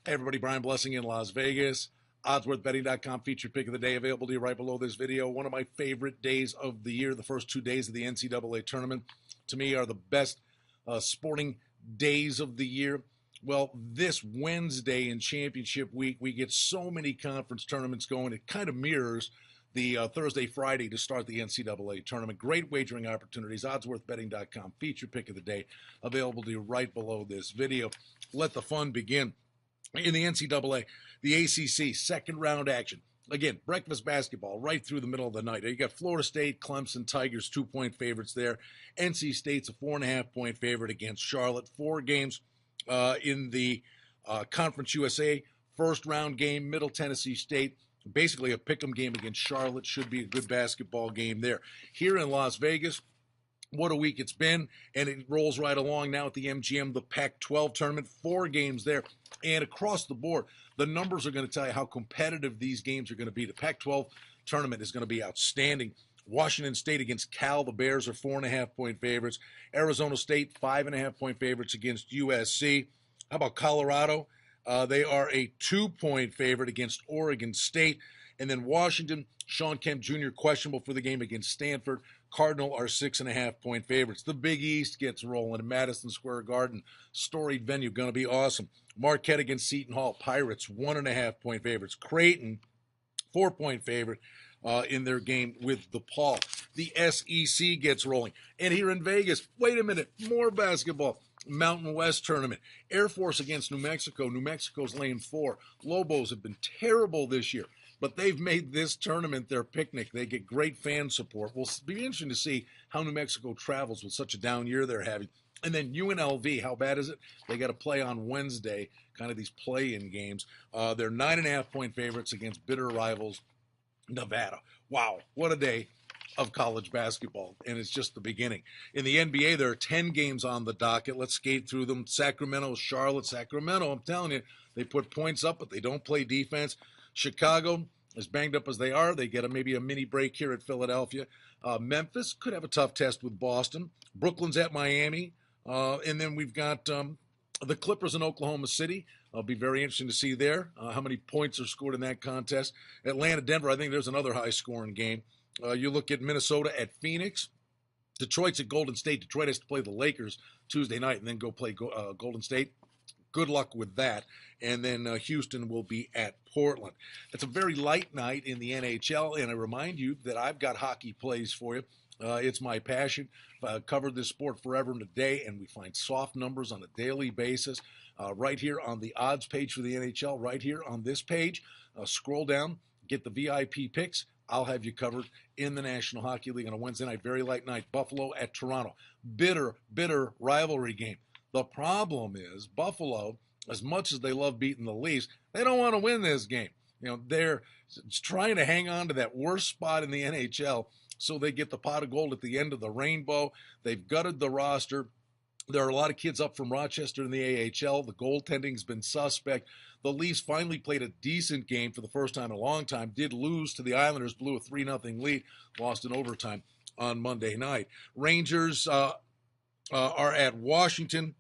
Hey everybody, Brian Blessing in Las Vegas. Oddsworthbetting.com featured pick of the day available to you right below this video. One of my favorite days of the year, the first 2 days of the NCAA tournament, to me are the best sporting days of the year. Well, this Wednesday in championship week, we get so many conference tournaments going. It kind of mirrors the Thursday, Friday to start the NCAA tournament. Great wagering opportunities. Oddsworthbetting.com featured pick of the day available to you right below this video. Let the fun begin. In the NCAA, the ACC, second round action. Again, breakfast basketball right through the middle of the night. You got Florida State, Clemson, Tigers, 2-point favorites there. NC State's a 4.5-point favorite against Charlotte. 4 games in the Conference USA. First round game, Middle Tennessee State. Basically a pick'em game against Charlotte. Should be a good basketball game there. Here in Las Vegas, what a week it's been, and it rolls right along now at the MGM, the Pac-12 tournament, 4 games there, and across the board, the numbers are going to tell you how competitive these games are going to be. The Pac-12 tournament is going to be outstanding. Washington State against Cal, the Bears are 4.5-point favorites. Arizona State, 5.5-point favorites against USC. How about Colorado? They are a 2-point favorite against Oregon State. And then Washington, Sean Kemp Jr. questionable for the game against Stanford. Cardinal are 6.5-point favorites. The Big East gets rolling in Madison Square Garden. Storied venue, going to be awesome. Marquette against Seton Hall. Pirates, 1.5-point favorites. Creighton, 4-point favorite in their game with DePaul. The SEC gets rolling. And here in Vegas, wait a minute, more basketball. Mountain West tournament. Air Force against New Mexico. New Mexico's lane 4. Lobos have been terrible this year, but they've made this tournament their picnic. They get great fan support. Will be interesting to see how New Mexico travels with such a down year they're having. And then UNLV, how bad is it? They got to play on Wednesday, kind of these play-in games. They're 9.5-point favorites against bitter rivals Nevada. Wow, what a day of college basketball, and it's just the beginning. In the NBA, there are 10 games on the docket. Let's skate through them. Sacramento, Charlotte. Sacramento, I'm telling you, they put points up, but they don't play defense. Chicago, as banged up as they are, they get maybe a mini break here at Philadelphia. Memphis could have a tough test with Boston. Brooklyn's at Miami. And then we've got the Clippers in Oklahoma City. It'll be very interesting to see there how many points are scored in that contest. Atlanta, Denver, I think there's another high-scoring game. You look at Minnesota at Phoenix. Detroit's at Golden State. Detroit has to play the Lakers Tuesday night and then go play Golden State. Good luck with that. And then Houston will be at Portland. It's a very light night in the NHL, and I remind you that I've got hockey plays for you. It's my passion. I've covered this sport forever and a day, and we find soft numbers on a daily basis. Right here on the odds page for the NHL, right here on this page. Scroll down, get the VIP picks. I'll have you covered in the National Hockey League on a Wednesday night, very light night. Buffalo at Toronto. Bitter, bitter rivalry game. The problem is Buffalo, as much as they love beating the Leafs, they don't want to win this game. You know, they're trying to hang on to that worst spot in the NHL so they get the pot of gold at the end of the rainbow. They've gutted the roster. There are a lot of kids up from Rochester in the AHL. The goaltending's been suspect. The Leafs finally played a decent game for the first time in a long time. Did lose to the Islanders, blew a 3-0 lead, lost in overtime on Monday night. Rangers are at Washington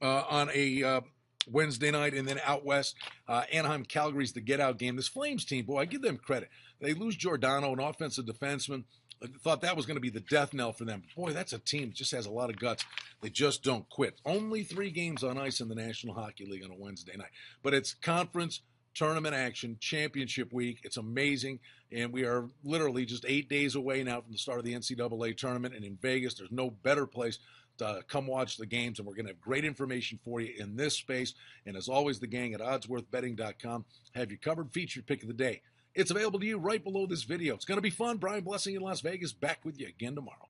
on a Wednesday night, and then out west, Anaheim, Calgary's the get-out game. This Flames team, boy, I give them credit. They lose Giordano, an offensive defenseman. I thought that was going to be the death knell for them. Boy, that's a team that just has a lot of guts. They just don't quit. Only 3 games on ice in the National Hockey League on a Wednesday night. But it's conference tournament action, championship week. It's amazing. And we are literally just 8 days away now from the start of the NCAA tournament. And in Vegas, there's no better place to come watch the games. And we're going to have great information for you in this space. And as always, the gang at oddsworthbetting.com have you covered. Featured pick of the day. It's available to you right below this video. It's going to be fun. Brian Blessing in Las Vegas. Back with you again tomorrow.